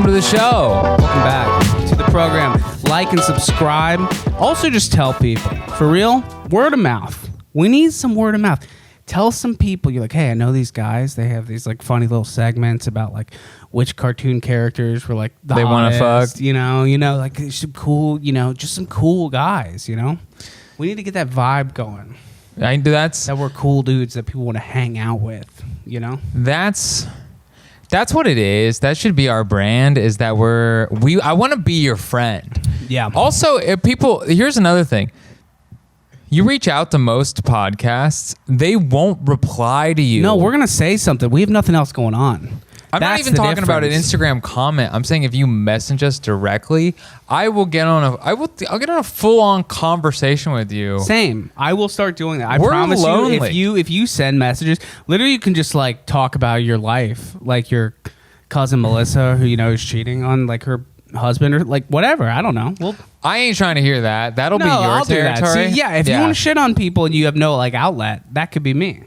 welcome to the show. Welcome back to the program. Like and subscribe. Also, just tell people. For real, word of mouth. We need some word of mouth. Tell some people, you're like, hey, I know these guys. They have these like funny little segments about like which cartoon characters were like they want to fuck. You know, like some cool, just some cool guys. We need to get that vibe going. That we're cool dudes that people want to hang out with. That's what it is. That should be our brand. Is that I want to be your friend. Yeah. Also, if people, here's another thing. You reach out to most podcasts, they won't reply to you. No, we're gonna say something. We have nothing else going on. I'm not even talking about an Instagram comment. I'm saying if you message us directly, I'll get on a full-on conversation with you. Same. I will start doing that. We're promise lonely. you, if you send messages, literally you can just like talk about your life, like your cousin Melissa, who is cheating on like her husband or like whatever. I don't know. Well, I ain't trying to hear that. That'll be your territory. See, if you want to shit on people and you have no like outlet, that could be me.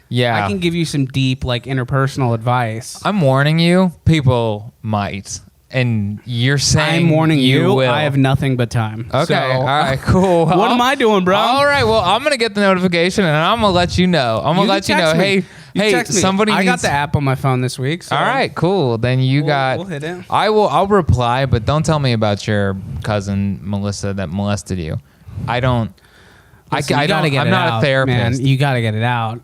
Yeah. I can give you some deep like interpersonal advice. I'm warning you, people might. And you're saying I'm warning you. will. I have nothing but time. Okay. So, all right, cool. What am I doing, bro? All right. Well, I'm going to get the notification and I'm going to let you know. I'm going to let you know, hey, somebody I needs... got the app on my phone this week. So all right, cool. Then we'll hit it. I'll reply, but don't tell me about your cousin Melissa that molested you. I don't... Listen, I'm not a therapist. Man, you got to get it out.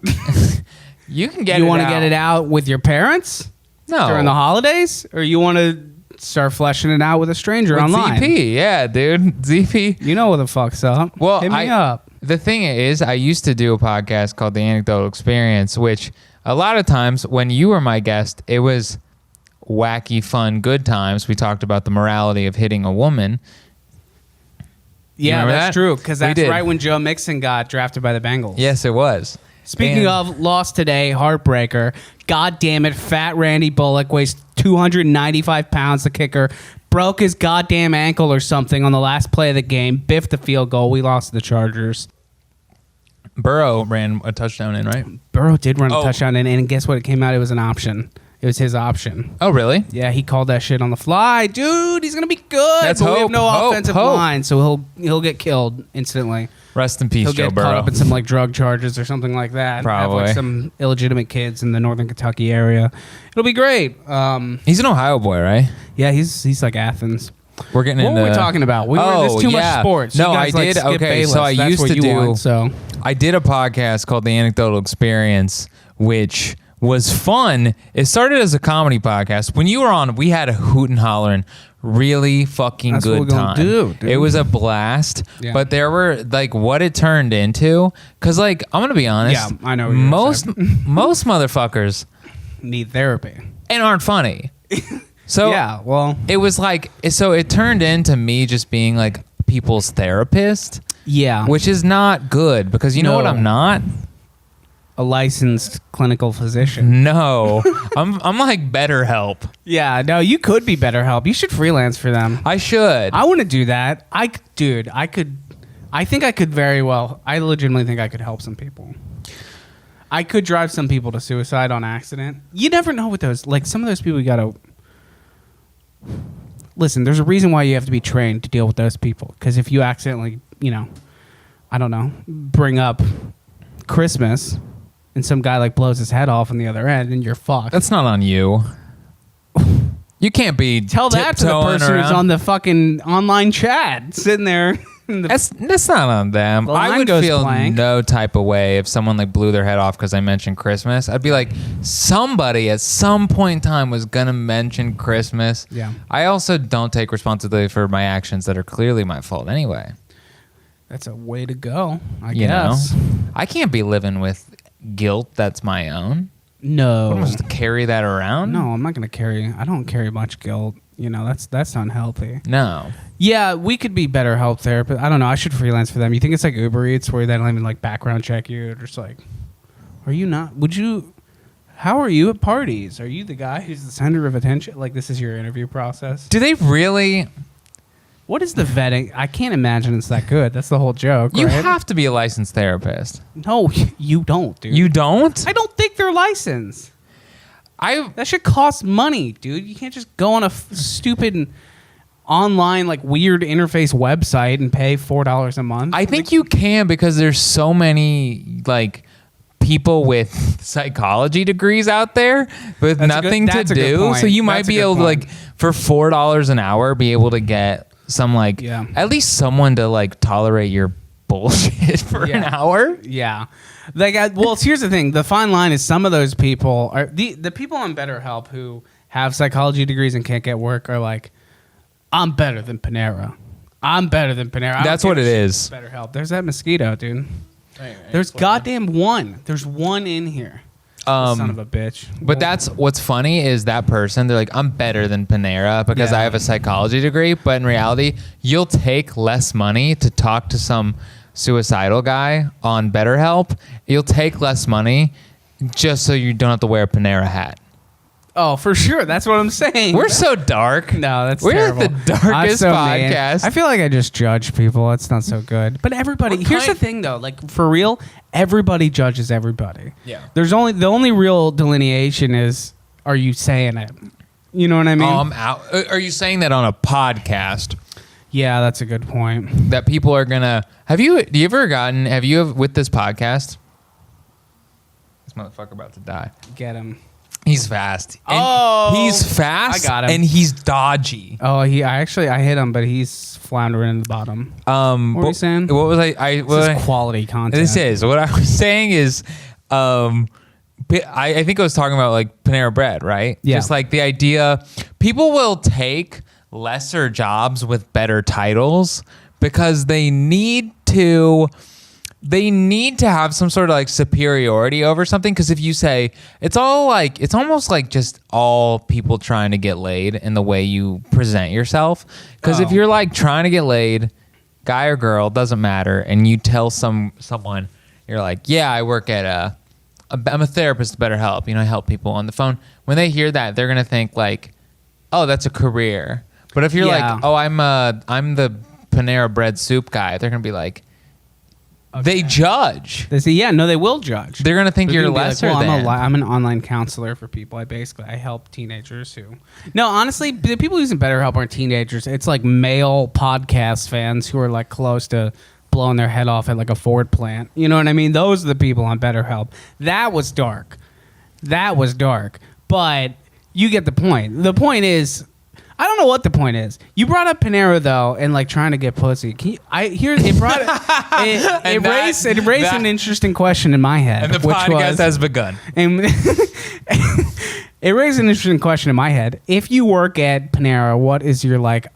You can get it out. You want to get it out with your parents? No. During the holidays? Or you want to start fleshing it out with a stranger with online? ZP, yeah, dude. ZP. You know what the fuck's up. Well, hit me up. The thing is, I used to do a podcast called The Anecdotal Experience, which a lot of times when you were my guest, it was wacky, fun, good times. We talked about the morality of hitting a woman. Yeah, that's true. Because that's right when Joe Mixon got drafted by the Bengals. Yes, it was. Speaking of, lost today, heartbreaker. God damn it, fat Randy Bullock weighs 295 pounds, the kicker. Broke his goddamn ankle or something on the last play of the game. Biffed the field goal. We lost to the Chargers. Burrow ran a touchdown in, right? Burrow did run a touchdown in, and guess what? It came out, it was an option. It was his option. Oh, really? Yeah, he called that shit on the fly. Dude, he's going to be good. That's but we have hope, no hope, offensive hope. line, so he'll get killed instantly. Rest in peace, He'll Joe get Burrow. caught up in some like drug charges or something like that. Probably. Have like some illegitimate kids in the northern Kentucky area. It'll be great. He's an Ohio boy, right? Yeah, he's like Athens. We're getting What into... were we talking about? There's too much sports. No, You guys, I did. Like, skip okay, Bayless. so I That's used what to you do... want, so. I did a podcast called The Anecdotal Experience, which was fun. It started as a comedy podcast. When you were on, we had a hoot and hollering, really fucking That's good what we're time. gonna do, dude. It was a blast. Yeah. But there were like what it turned into. Because like I'm gonna be honest. Yeah, I know what you're most motherfuckers Need therapy. and aren't funny. So Yeah, well. it was like it turned into me just being like people's therapist, Yeah. which is not good because you know what No. I'm not. A licensed clinical physician. No, I'm like BetterHelp. Yeah, no, you could be BetterHelp. You should freelance for them. I should. I want to do that. I think I could very well. I legitimately think I could help some people. I could drive some people to suicide on accident. You never know with those. Like some of those people, you gotta listen. There's a reason why you have to be trained to deal with those people. Because if you accidentally, I don't know, bring up Christmas. And some guy like blows his head off on the other end, and you're fucked. That's not on you. You can't be Tell that to the person who's on the fucking online chat, sitting there. That's not on them. The I line would goes feel blank. no type of way if someone like blew their head off because I mentioned Christmas. I'd be like, somebody at some point in time was gonna mention Christmas. Yeah. I also don't take responsibility for my actions that are clearly my fault anyway. That's a way to go, I You know, guess. I can't be living with guilt that's my own. No. I'm supposed to carry that around? No, I'm not going to carry. I don't carry much guilt. That's unhealthy. No. Yeah, we could be better help therapists. I don't know. I should freelance for them. You think it's like Uber Eats where they don't even like background check you? Or just like, are you not? How are you at parties? Are you the guy who's the center of attention? Like this is your interview process? Do they really? What is the vetting? I can't imagine it's that good. That's the whole joke. You right? have to be a licensed therapist. No, you don't, dude. You don't? I don't think they're licensed. That shit costs money, dude. You can't just go on a stupid online like weird interface website and pay $4 a month. I think you can because there's so many like people with psychology degrees out there with nothing to do. So you might be able to like for $4 an hour be able to get some like at least someone to like tolerate your bullshit for an hour. Yeah. Like, well, here's the thing. The fine line is some of those people are the people on BetterHelp who have psychology degrees and can't get work are like, I'm better than Panera. I'm better than Panera. That's what it is. BetterHelp. There's that mosquito, dude. There's goddamn one. There's one in here. Son of a bitch. But that's what's funny is that person, they're like, I'm better than Panera because I have a psychology degree. But in reality, you'll take less money to talk to some suicidal guy on BetterHelp. You'll take less money just so you don't have to wear a Panera hat. Oh, for sure. That's what I'm saying. We're so dark. No, that's We're terrible. like the darkest podcast. Mean. I feel like I just judge people. That's not so good. But everybody, here's the thing though, like for real, everybody judges everybody. Yeah. The only real delineation is, are you saying it? You know what I mean? Oh, I'm out. Are you saying that on a podcast? Yeah, that's a good point. That people are gonna. Have you with this podcast? This motherfucker about to die. Get him. He's fast. He's fast. I got him. And he's dodgy. Oh, I hit him, but he's floundering in the bottom. What were you saying? What was I? This is quality content. This is what I was saying is, I think I was talking about like Panera Bread, right? Yeah. Just like the idea, people will take lesser jobs with better titles because they need to have some sort of like superiority over something. Because if you say it's almost like just all people trying to get laid in the way you present yourself. Because if you're like trying to get laid, guy or girl, doesn't matter, and you tell someone you're like, yeah, I work at I'm a therapist at BetterHelp. You know, I help people on the phone. When they hear that, they're gonna think like, oh, that's a career. But if you're like, oh, I'm the Panera Bread soup guy, they're gonna be like, they judge. They say, yeah, no, they will judge. They're gonna think you're lesser than. I'm an online counselor for people. I help teenagers who. No, honestly, the people using BetterHelp aren't teenagers. It's like male podcast fans who are like close to blowing their head off at like a Ford plant. You know what I mean? Those are the people on BetterHelp. That was dark. But you get the point. The point is, I don't know what the point is. You brought up Panera though, and like trying to get pussy. It raised an interesting question in my head, and the podcast has begun. And it raised an interesting question in my head. If you work at Panera, what is your like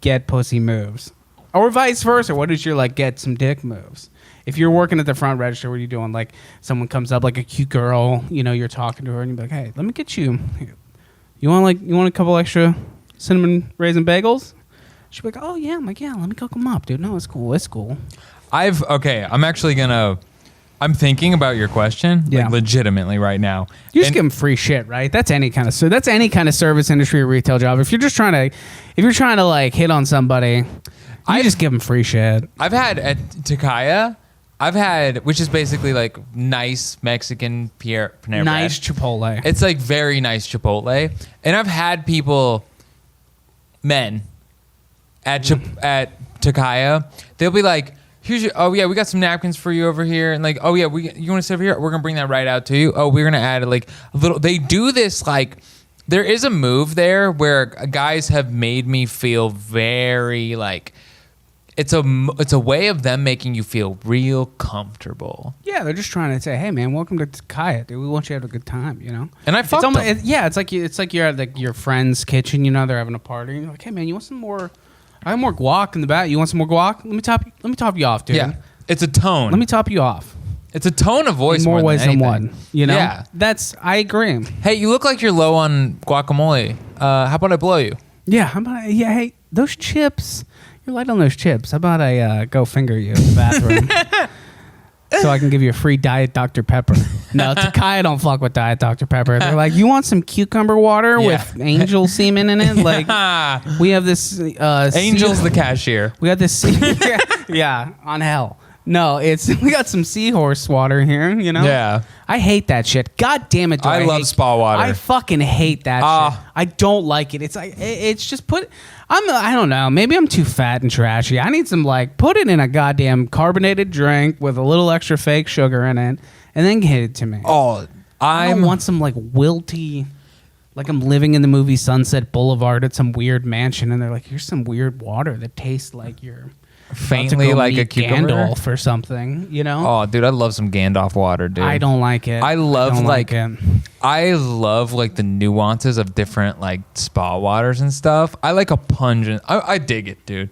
get pussy moves, or vice versa? What is your like get some dick moves? If you're working at the front register, what are you doing? Like someone comes up, like a cute girl, you know, you're talking to her, and you're like, "Hey, let me get you. You want a couple extra cinnamon raisin bagels?" She'd be like, "Oh yeah." I'm like, "Yeah, let me cook them up, dude. No, it's cool. I'm thinking about your question, like legitimately right now. You just give them free shit, right? That's any kind of service industry or retail job. If you're trying to like hit on somebody, I just give them free shit. I've had at Takaya, which is basically like nice Mexican Panera nice bread. Chipotle. It's like very nice Chipotle, and I've had people, men, at Takaya, they'll be like, we got some napkins for you over here, and like, oh yeah, you want to sit over here? We're gonna bring that right out to you. Oh, we're gonna add like a little. They do this like, there is a move there where guys have made me feel very like. It's a way of them making you feel real comfortable. Yeah, they're just trying to say, "Hey, man, welcome to Takaya, dude. We want you to have a good time," you know. And I fucked them. It's like you're at like your friend's kitchen. You know, they're having a party. And you're like, "Hey, man, you want some more? I have more guac in the back. You want some more guac? Let me top you off, dude. Yeah, it's a tone. Let me top you off. It's a tone of voice. In more ways than anything. one. You know. Yeah, I agree. Hey, you look like you're low on guacamole. How about I blow you? Yeah. Hey, those chips. You're light on those chips. How about I go finger you in the bathroom so I can give you a free Diet Dr. Pepper? No, Takaya don't fuck with Diet Dr. Pepper. They're like, you want some cucumber water with angel semen in it? Like, we have this... Angel's the cashier. We got this... yeah, on hell. No, we got some seahorse water here, you know? Yeah. I hate that shit. God damn it. I love spa water. I fucking hate that shit. I don't like it. It's like, it's just I don't know. Maybe I'm too fat and trashy. I need some, like, put it in a goddamn carbonated drink with a little extra fake sugar in it and then get it to me. Oh, I don't want some, like, wilty, like I'm living in the movie Sunset Boulevard at some weird mansion and they're like, here's some weird water that tastes like you're faintly like a cucumber Gandalf or something, you know? Oh, dude, I love some Gandalf water, dude. I don't like it. I love don't like it. I love like the nuances of different like spa waters and stuff. I like a pungent. I dig it, dude.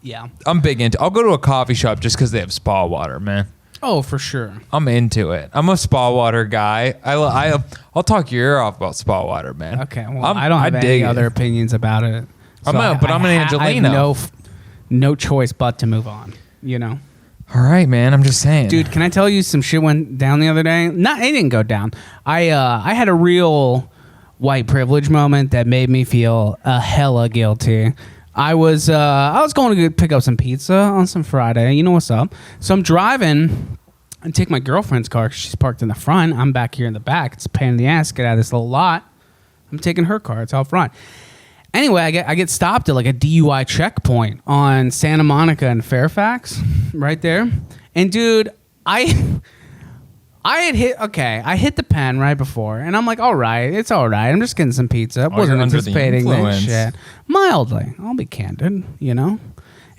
Yeah. I'm big into. I'll go to a coffee shop just because they have spa water, man. Oh, for sure. I'm into it. I'm a spa water guy. I'll talk your ear off about spa water, man. Okay. Well, I don't have any other opinions about it. So I'm an Angelino. I have no choice but to move on, you know? All right, man. I'm just saying. Dude, can I tell you some shit went down the other day? It didn't go down. I had a real white privilege moment that made me feel hella guilty. I was going to pick up some pizza on some Friday. You know what's up. So I'm driving and take my girlfriend's car. She's parked in the front. I'm back here in the back. It's a pain in the ass. Get out of this little lot. I'm taking her car. It's out front. Anyway, I get stopped at like a DUI checkpoint on Santa Monica and Fairfax, right there. And dude, I hit the pen right before, and I'm like, all right, it's all right. I'm just getting some pizza. I wasn't anticipating this shit. Mildly, I'll be candid, you know.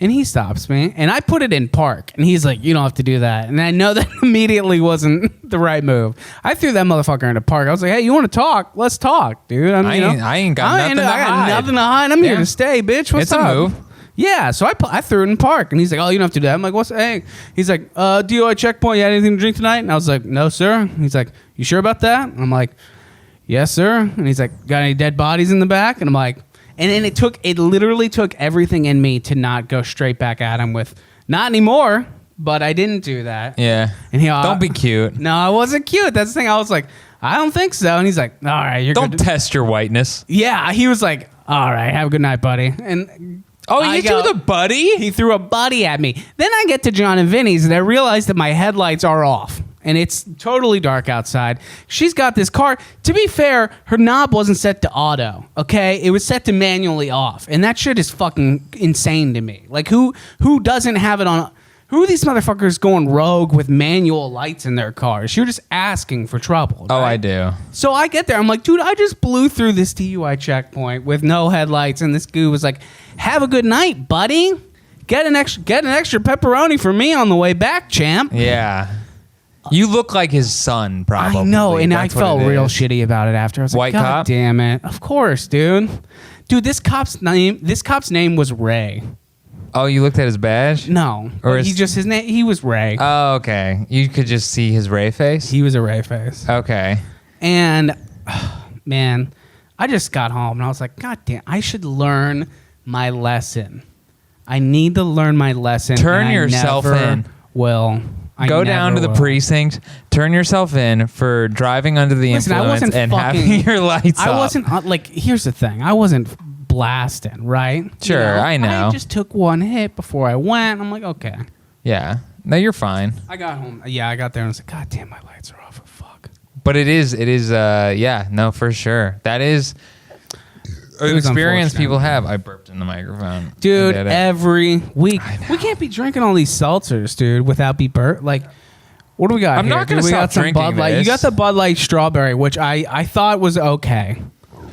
And he stops me, and I put it in park, and he's like, you don't have to do that. And I know that immediately wasn't the right move. I threw that motherfucker into park. I was like, hey, you want to talk? Let's talk, dude. I ain't got nothing to hide. I got nothing to hide. I'm here to stay, bitch. What's up? It's a move. Yeah, so I threw it in park, and he's like, oh, you don't have to do that. I'm like, what's, hey? He's like, DUI checkpoint, you had anything to drink tonight? And I was like, no, sir. And he's like, you sure about that? And I'm like, yes, sir. And he's like, got any dead bodies in the back? And I'm like, and then it literally took everything in me to not go straight back at him with, not anymore, but I didn't do that. Yeah. And he, don't be cute. No, I wasn't cute. That's the thing. I was like, I don't think so. And he's like, all right, you're don't good. Test your whiteness. Yeah, he was like, all right, have a good night, buddy. And he threw the buddy? He threw a buddy at me. Then I get to John and Vinny's, and I realize that my headlights are off. And it's totally dark outside. She's got this car. To be fair, her knob wasn't set to auto, okay? It was set to manually off. And that shit is fucking insane to me. Like, who doesn't have it on... Who are these motherfuckers going rogue with manual lights in their cars? You're just asking for trouble. Right? Oh, I do. So I get there. I'm like, dude, I just blew through this DUI checkpoint with no headlights. And this goo was like, have a good night, buddy. Get an extra pepperoni for me on the way back, champ. Yeah. You look like his son, probably. I know, and I felt real shitty about it after. I was White like, God cop? damn it. Of course, dude. Dude, this cop's name was Ray. Oh, you looked at his badge? No. Or his name, he was Ray. Oh, okay. You could just see his Ray face? He was a Ray face. Okay. And, man, I just got home, and I was like, God damn, I should learn my lesson. I need to learn my lesson. Turn yourself in. Go down to the precinct, turn yourself in for driving under the influence and having your lights up. I wasn't, like, here's the thing. I wasn't blasting, right? Sure, I know. I just took one hit before I went. I'm like, okay. Yeah. No, you're fine. I got home. Yeah, I got there and I was like, God damn, my lights are off. Fuck. But it is, yeah, no, for sure. That is an experience people have. I burped in the microphone. Dude, every week. We can't be drinking all these seltzers, dude, without be burped. Like, what do we got I'm here? not going to stop drinking Bud Light. this. You got the Bud Light strawberry, which I thought was okay.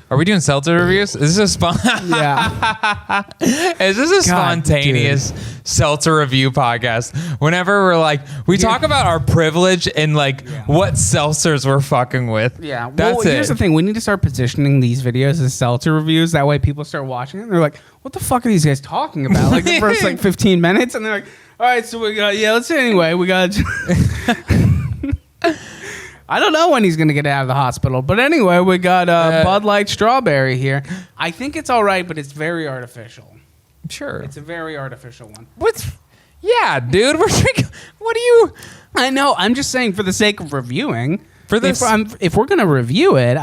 Are we doing seltzer reviews? Is this a Yeah. Is this a spontaneous seltzer review podcast? Whenever we're like, we talk about our privilege and like what seltzers we're fucking with. Yeah. That's it. Here's the thing. We need to start positioning these videos as seltzer reviews. That way people start watching it and they're like, what the fuck are these guys talking about? Like the first like 15 minutes. And they're like, all right, so we got, let's say anyway, we got... I don't know when he's going to get out of the hospital. But anyway, we got Bud Light strawberry here. I think it's all right, but it's very artificial. Sure. It's a very artificial one. Yeah, dude. We're drinking... What do you... I know. I'm just saying for the sake of reviewing. For this... If we're going to review it,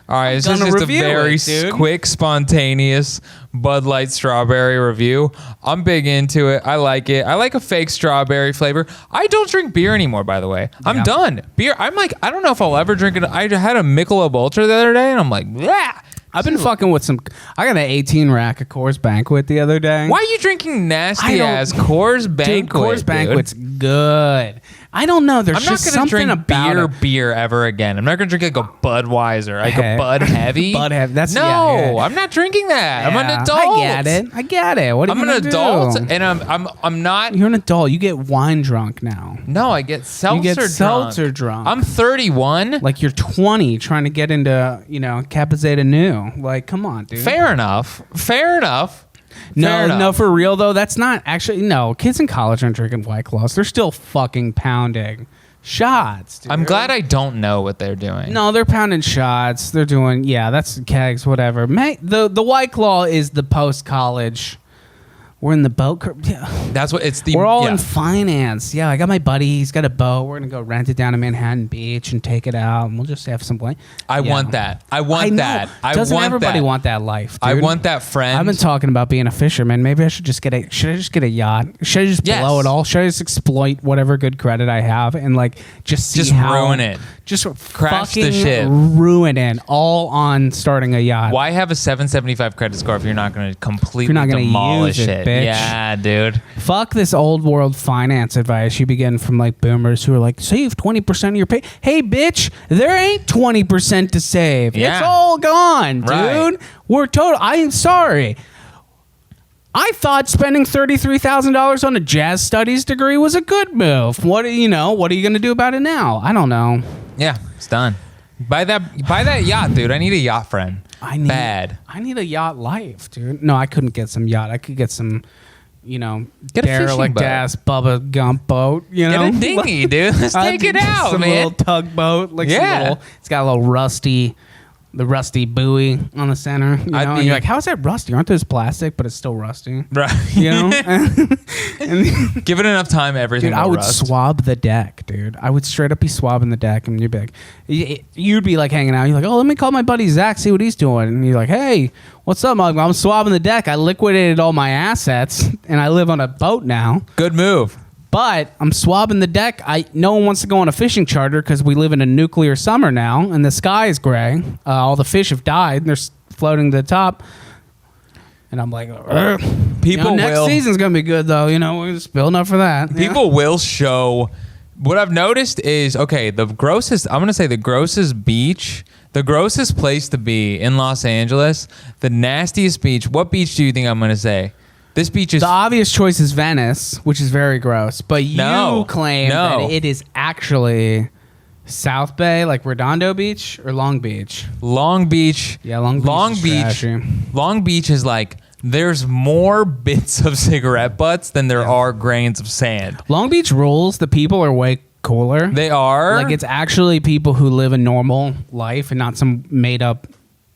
All right, this is gonna just a review very it, dude. quick, spontaneous Bud Light strawberry review. I'm big into it. I like it. I like a fake strawberry flavor. I don't drink beer anymore, by the way. I'm done. Beer, I'm like, I don't know if I'll ever drink it. I had a Michelob Ultra the other day, and I'm like, yeah. I've been fucking with some. I got an 18 rack of Coors Banquet the other day. Why are you drinking nasty ass Coors Banquet? Dude, Coors Banquet's good. I don't know. There's I'm not just gonna something drink about beer ever again. I'm not gonna drink like a Budweiser, like a Bud Heavy. Bud Heavy. That's no. Yeah. I'm not drinking that. I'm an Yeah, adult. I get it. What are I'm you an gonna adult, do? and I'm not. You're an adult. You get wine drunk now. No, I get seltzer. You get drunk. seltzer drunk. I'm 31. Like you're 20, trying to get into Kappa Zeta Nu. Like, come on, dude. Fair enough. No, for real though. That's not actually. No, kids in college aren't drinking White Claws. They're still fucking pounding shots, dude. I'm glad I don't know what they're doing. No, they're pounding shots. They're doing, that's kegs, whatever. The White Claw is the post-college. We're in the boat. Yeah. That's what it's the. We're all in finance. Yeah, I got my buddy. He's got a boat. We're going to go rent it down to Manhattan Beach and take it out. And we'll just have some wine. I want that. I want that. Doesn't everybody want that life, dude? I want that friend. I've been talking about being a fisherman. Maybe I should just get a yacht? Should I just blow it all? Should I just exploit whatever good credit I have and like just see ruin it? Just crash fucking the ship. Ruin it all on starting a yacht. Why have a 775 credit score if you're not going to completely gonna demolish use it, bitch? Yeah, dude. Fuck this old world finance advice you be getting from like boomers who are like, save 20% of your pay. Hey, bitch, there ain't 20% to save. Yeah. It's all gone, dude. Right. We're total. I'm sorry. I thought spending $33,000 on a jazz studies degree was a good move. What are you going to do about it now? I don't know. Yeah, it's done. Buy that yacht, dude. I need a yacht friend. I need a yacht life, dude. No, I couldn't get some yacht. I could get some, Get a derelict fishing ass Bubba Gump boat. Get a dinghy, dude. Let's take it out, some man. Little tugboat, like it's got a little rusty buoy on the center. And you're like, how is that rusty? Aren't those plastic? But it's still rusty. Right. And give it enough time, everything. Dude, I would swab the deck, dude. I would straight up be swabbing the deck, and you'd be like, you'd be like hanging out. You're like, oh, let me call my buddy Zach, see what he's doing. And you're like, hey, what's up? I'm swabbing the deck. I liquidated all my assets, and I live on a boat now. Good move. But I'm swabbing the deck. No one wants to go on a fishing charter because we live in a nuclear summer now, and the sky is gray. All the fish have died, and they're floating to the top. And I'm like, next season's gonna be good though. We're just building up for that. People will show. What I've noticed is the grossest. I'm gonna say the grossest beach, the grossest place to be in Los Angeles, the nastiest beach. What beach do you think I'm gonna say? This beach is... The obvious choice is Venice, which is very gross. But you claim that it is actually South Bay, like Redondo Beach, or Long Beach? Long Beach. Yeah, Long Beach. Long Beach is like... There's more bits of cigarette butts than there are grains of sand. Long Beach rules. The people are way cooler. They are. Like, it's actually people who live a normal life and not some made-up...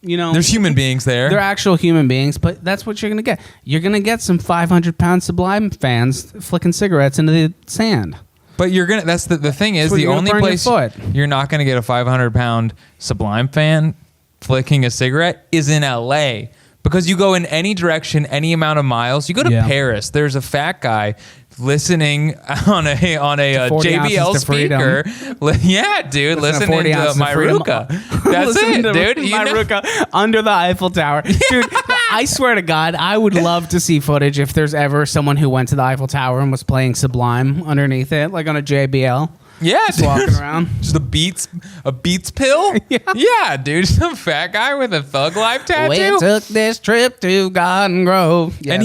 There's human beings there. They're actual human beings, but that's what you're going to get. You're going to get some 500-pound Sublime fans flicking cigarettes into the sand. But you're going to... That's the thing is, the only place you're not going to get a 500-pound Sublime fan flicking a cigarette is in L.A., because you go in any direction, any amount of miles. You go to Paris. There's a fat guy listening on a JBL speaker. Yeah, dude, listening to Myruka. That's it, dude. Myruka under the Eiffel Tower. Dude, I swear to God, I would love to see footage if there's ever someone who went to the Eiffel Tower and was playing Sublime underneath it, like on a JBL. Yeah, just walking around. Just a Beats pill? Yeah, dude. Some fat guy with a Thug Life tattoo. We took this trip to Garden Grove. Yeah, and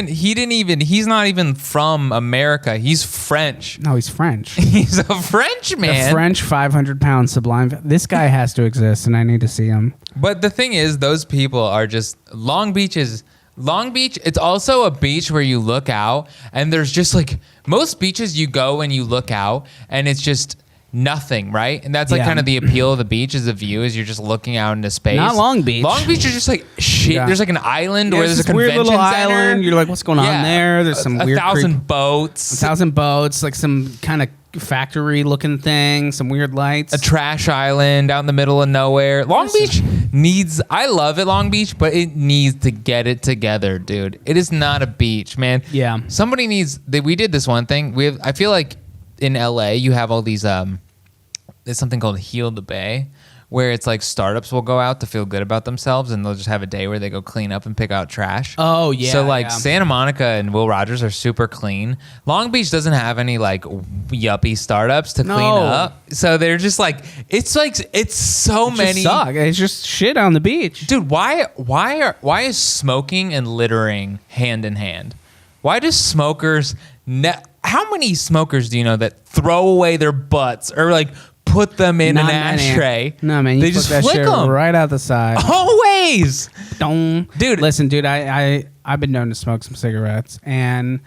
he's not even from America. He's French. No, he's French. He's a French man. A French 500-pound Sublime. This guy has to exist, and I need to see him. But the thing is, those people are just... Long Beach, it's also a beach where you look out, and there's just like... Most beaches you go and you look out, and it's just nothing, right? And that's like kind of the appeal of the beach is the view is you're just looking out into space. Not Long Beach. Long Beach is just like shit. Yeah. There's like an island where there's a convention weird little center. Island. You're like, what's going on there? There's some weird 1,000 boats. 1,000 boats, like some kind of factory looking thing, some weird lights. A trash island out in the middle of nowhere. Long Beach needs, I love it, Long Beach, but it needs to get it together, dude. It is not a beach, man. Yeah. Somebody needs, we did this one thing. I feel like in LA, you have all these, there's something called Heal the Bay, where it's like startups will go out to feel good about themselves and they'll just have a day where they go clean up and pick out trash. Oh, yeah. So like Santa Monica and Will Rogers are super clean. Long Beach doesn't have any like yuppie startups to clean up. So they're just like, it's so many. It's just shit on the beach. Dude, why is smoking and littering hand in hand? Why do smokers, how many smokers do you know that throw away their butts or like put them in an ashtray? No, man. You just flick that shit them right out the side. Always. Dude. Listen, dude, I've been known to smoke some cigarettes. And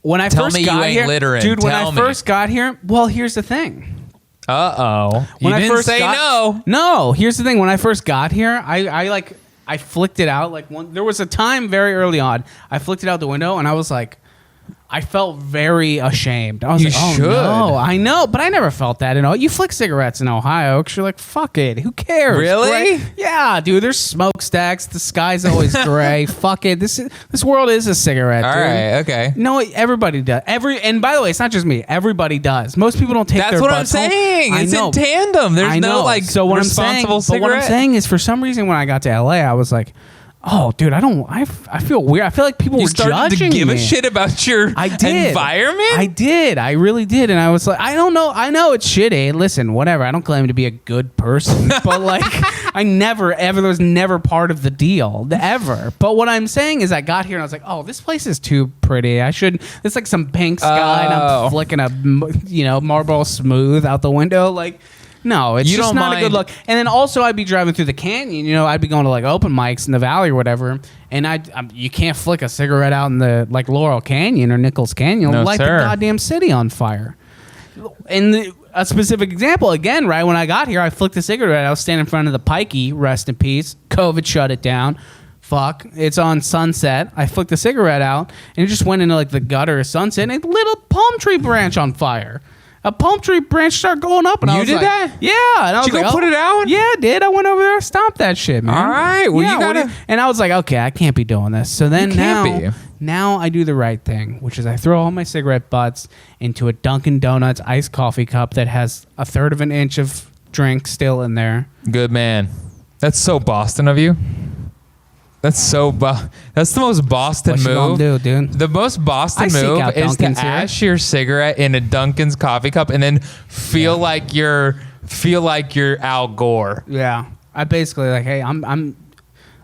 when I first got here, littering. Dude, when I first got here, well, here's the thing. Uh-oh. You didn't say no. No, here's the thing. When I first got here, I flicked it out. There was a time very early on, I flicked it out the window and I was like, I felt very ashamed. I was like, oh, no, I know, but I never felt that. You flick cigarettes in Ohio because you're like, fuck it. Who cares? Really? Right? Yeah, dude, there's smokestacks. The sky's always gray. Fuck it. This world is a cigarette, All dude. right, okay. No, everybody does. And by the way, it's not just me. Everybody does. Most people don't take their butts home. That's what I'm saying. It's in tandem. There's no like responsible cigarette. But what I'm saying is for some reason when I got to LA, I was like, oh, dude, I feel weird. I feel like people were judging me. You started to give a shit about your environment? I did. I really did. And I was like, I don't know. I know it's shitty. Listen, whatever. I don't claim to be a good person. But like, there was never part of the deal. Ever. But what I'm saying is I got here and I was like, oh, this place is too pretty. It's like some pink sky and I'm flicking a, Marlboro Smooth out the window. Like, no, it's just not a good look. And then also I'd be driving through the canyon, I'd be going to like open mics in the valley or whatever, and you can't flick a cigarette out in the like Laurel Canyon or Nichols Canyon, light the goddamn city on fire. And a specific example, again, right when I got here, I flicked a cigarette. I was standing in front of the Pikey, rest in peace. COVID shut it down. Fuck, it's on Sunset. I flicked the cigarette out, and it just went into like the gutter of Sunset, and it lit a palm tree branch on fire. A palm tree branch started going up, and I was like, that? Yeah. And I was Did you like, go put it out? Yeah, I did. I went over there and stomped that shit, man. All right. Well, you gotta. And I was like, okay, I can't be doing this. So then now I do the right thing, which is I throw all my cigarette butts into a Dunkin' Donuts iced coffee cup that has 1/3 of an inch of drink still in there. Good man. That's so Boston of you. That's the most Boston move. What you gonna do, dude? The most Boston move is to ash your cigarette in a Dunkin's coffee cup and then feel like you're Al Gore. Yeah, I basically like, hey, I'm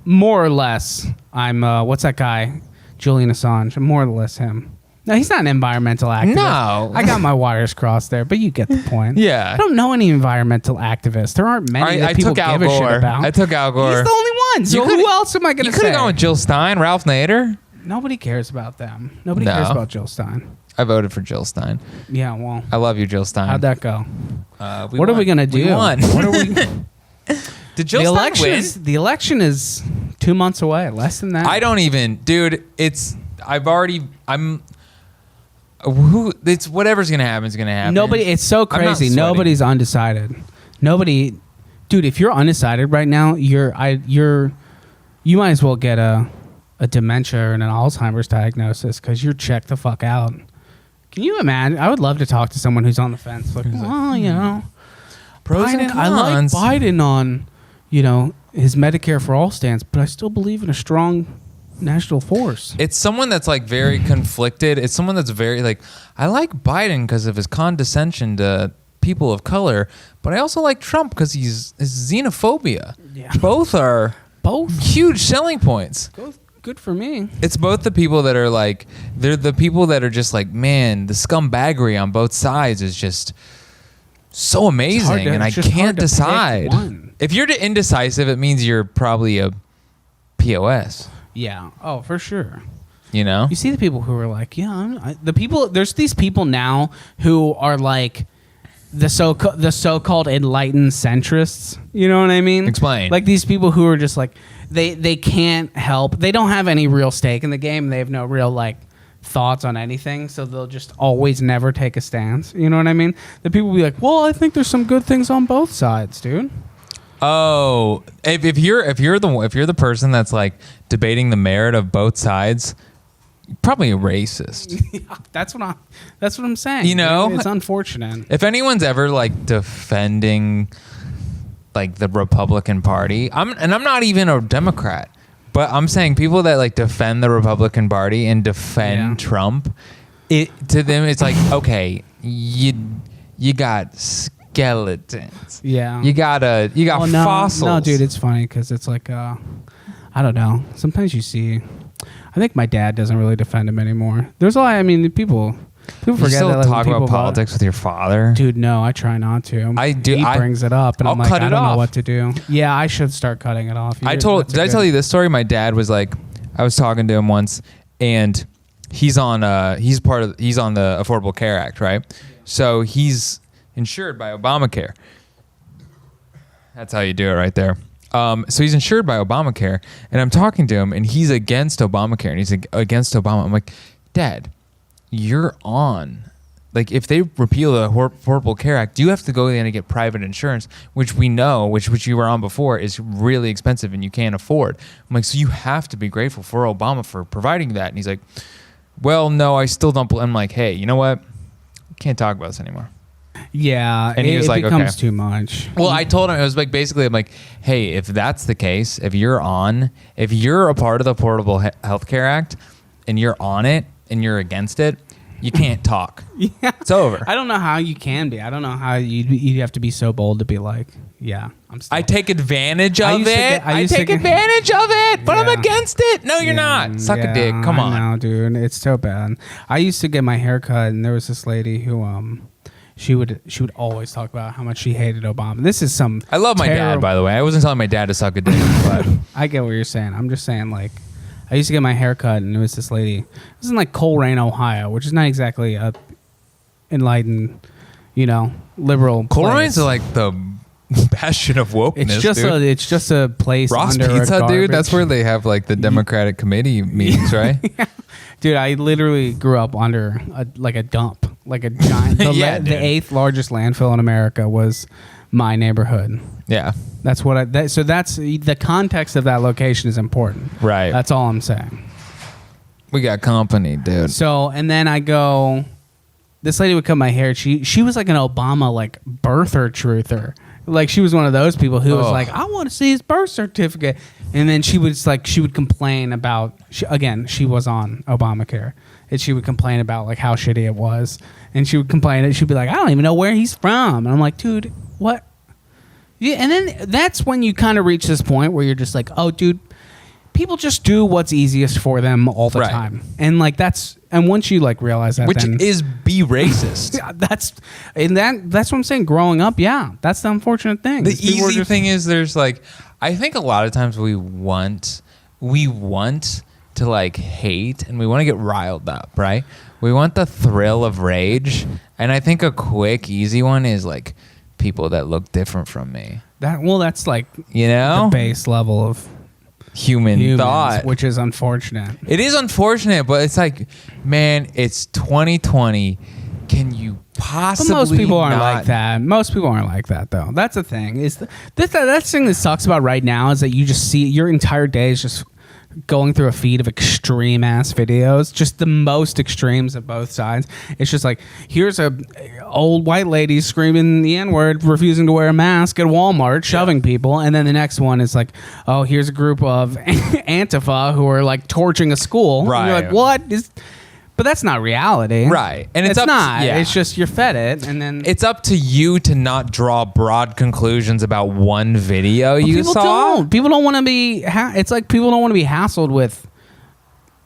more or less. I'm what's that guy, Julian Assange? I'm more or less him. No, he's not an environmental activist. No. I got my wires crossed there, but you get the point. Yeah. I don't know any environmental activists. There aren't many that people give a shit about. I took Al Gore. He's the only one. So who else am I going to say? You could have gone with Jill Stein, Ralph Nader. Nobody cares about them. Nobody cares about Jill Stein. I voted for Jill Stein. Yeah, well. I love you, Jill Stein. How'd that go? What are we going to do? We won. What are we... Did Jill Stein win? The election is 2 months away. Less than that. I don't even... Dude, it's whatever's gonna happen is gonna happen. It's so crazy. Nobody's undecided. Nobody, dude. If you're undecided right now, you might as well get a dementia and an Alzheimer's diagnosis because you're checked the fuck out. Can you imagine? I would love to talk to someone who's on the fence. Like, pros and cons. I like Biden on, his Medicare for All stance, but I still believe in a strong national force. It's someone that's like very conflicted. It's someone that's very like, I like Biden because of his condescension to people of color, but I also like Trump because his xenophobia. Yeah. Both are huge selling points. Good for me. It's both the people that are like, they're the people that are just like, man, the scumbaggery on both sides is just so amazing, and I can't decide. If you're indecisive, it means you're probably a POS. Yeah. Oh, for sure. You see the people who are like, there's these people now who are like, the so-called enlightened centrists. You know what I mean? Explain. Like these people who are just like they can't help. They don't have any real stake in the game. They have no real like thoughts on anything, so they'll just always never take a stance. You know what I mean? The people will be like, well, I think there's some good things on both sides, dude. Oh, if you're the person that's like debating the merit of both sides, you're probably a racist. That's what I'm saying. You know, dude. It's unfortunate. If anyone's ever like defending like the Republican Party, I'm not even a Democrat, but I'm saying people that like defend the Republican Party and defend Trump, to them it's like, okay, you got skeletons. Yeah. You got fossils. No, dude, it's funny because it's like, I don't know. Sometimes you see, I think my dad doesn't really defend him anymore. There's a lot, I mean, people forget you still that. Like, talk about politics with your father? Dude, no, I try not to. I do. He brings it up, and I'll I'm like, cut I it don't know off. what to do. Yeah, I should start cutting it off. Did I tell you this story? My dad was like, I was talking to him once, and he's on the Affordable Care Act, right? So he's insured by Obamacare. That's how you do it right there. So he's insured by Obamacare, and I'm talking to him, and he's against Obamacare, and he's against Obama. I'm like, Dad, you're on. Like, if they repeal the Affordable Care Act, you have to go in and get private insurance, which we know, which you were on before, is really expensive and you can't afford. I'm like, so you have to be grateful for Obama for providing that. And he's like, well, no, I still don't. I'm like, hey, you know what? Can't talk about this anymore. Yeah, and he was like, becomes okay. too much. Well, I told him, it was like, basically, I'm like, hey, if that's the case, if you're a part of the Affordable Health Care Act and you're on it and you're against it, you can't talk. Yeah. It's over. I don't know how you can be. I don't know how you have to be so bold to be like, yeah, I'm still. I take advantage of it. I take advantage of it, but Yeah. I'm against it. No, you're not. Suck a dick. Come on. No, dude, it's so bad. I used to get my hair cut, and there was this lady who she would always talk about how much she hated Obama. This is some. I love my dad, by the way. I wasn't telling my dad to suck a dick, but I get what you're saying. I'm just saying, like, I used to get my hair cut, and it was this lady. This is in like Coleraine, Ohio, which is not exactly a enlightened, liberal. Coleraines place. are like the bastion of wokeness. It's just a place. Ross under Pizza, a dude. That's where they have like the Democratic committee meetings, right? Yeah. Dude, I literally grew up under a dump, like a giant. The 8th largest landfill in America was my neighborhood. Yeah. That's what so that's the context of that location is important. Right. That's all I'm saying. We got company, dude. So, and then I go, this lady would cut my hair. She was like an Obama, like, birther truther. Like, she was one of those people who was like, I want to see his birth certificate. And then she would complain about, she was on Obamacare. And she would complain about, like, how shitty it was. And she would complain, and she'd be like, I don't even know where he's from. And I'm like, dude, what? Yeah, and then that's when you kind of reach this point where you're just like, oh, dude, people just do what's easiest for them all the time. And like and once you like realize that, which then, is be racist. Yeah, that's what I'm saying. Growing up, yeah, that's the unfortunate thing. The easy thing is there's like, I think a lot of times we want to like hate and we want to get riled up, right? We want the thrill of rage. And I think a quick, easy one is like people that look different from me. That's like, the base level of human thought, which is unfortunate. It is unfortunate, but it's like, man, it's 2020. Can you possibly? But most people aren't not like that. Most people aren't like that, though. That's the thing. That's the thing that sucks about right now is that you just see your entire day is just going through a feed of extreme ass videos, just the most extremes of both sides. It's just like, here's a old white lady screaming the N-word, refusing to wear a mask at Walmart, shoving people, and then the next one is like, oh, here's a group of Antifa who are like torching a school. Right. And you're like, what? But that's not reality. Right. And it's not. Yeah. It's just you're fed it, and then it's up to you to not draw broad conclusions about one video you people saw. People don't want to be. It's like people don't want to be hassled with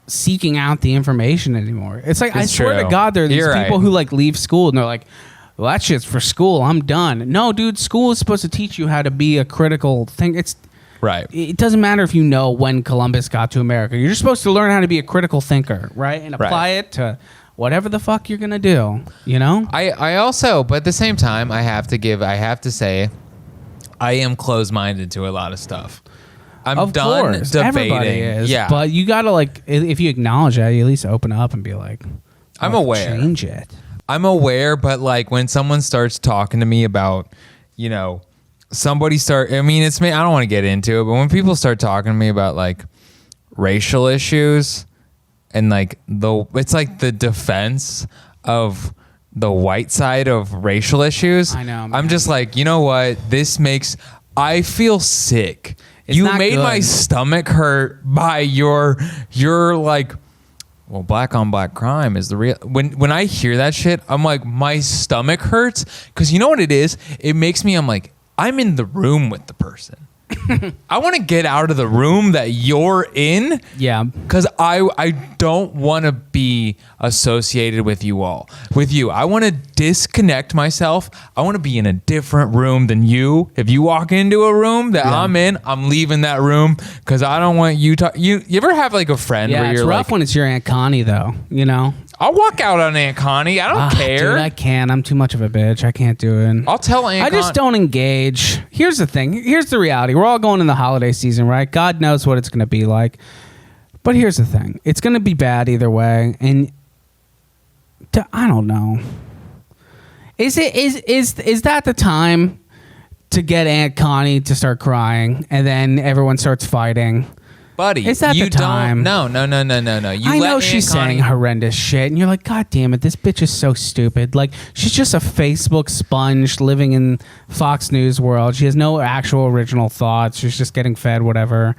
seeking out the information anymore. It's like, I swear to God, there are these people who like leave school and they're like, well, that shit's for school. I'm done. No, dude, school is supposed to teach you how to be a critical thing. Right. It doesn't matter if you know when Columbus got to America. You're just supposed to learn how to be a critical thinker, right? And apply it to whatever the fuck you're gonna do, you know. I also, but at the same time, I have to say, I am closed-minded to a lot of stuff. I'm Of done course, debating. everybody is. Yeah, But you gotta like, if you acknowledge that, you at least open up and be like, I'm aware. Change it. I'm aware, but like when someone starts talking to me about, you know, I mean, it's me. I don't want to get into it, but when people start talking to me about like racial issues and like it's like the defense of the white side of racial issues. I know, man. I'm just like, you know what? I feel sick. It's You not made good. my stomach hurt by your like, well, black on black crime is the real. When I hear that shit, I'm like, my stomach hurts because you know what it is? It makes me. I'm like, I'm in the room with the person. I want to get out of the room that you're in. Yeah. Because I don't want to be associated with you all. With you. I want to disconnect myself. I want to be in a different room than you. If you walk into a room that I'm in, I'm leaving that room because I don't want you to... You ever have like a friend Yeah, where it's you're rough like... when it's your Aunt Connie, though, you know? I'll walk out on Aunt Connie. I don't care. Dude, I can't. I'm too much of a bitch. I can't do it. I'll tell Aunt I just don't engage. Here's the thing. Here's the reality. We're all going in the holiday season, right? God knows what it's going to be like. But here's the thing. It's going to be bad either way. And I don't know. Is that the time to get Aunt Connie to start crying and then everyone starts fighting? Buddy, Is that you the time? Don't. No. I know she's saying horrendous shit, and you're like, God damn it, this bitch is so stupid. Like, she's just a Facebook sponge living in Fox News world. She has no actual original thoughts. She's just getting fed whatever.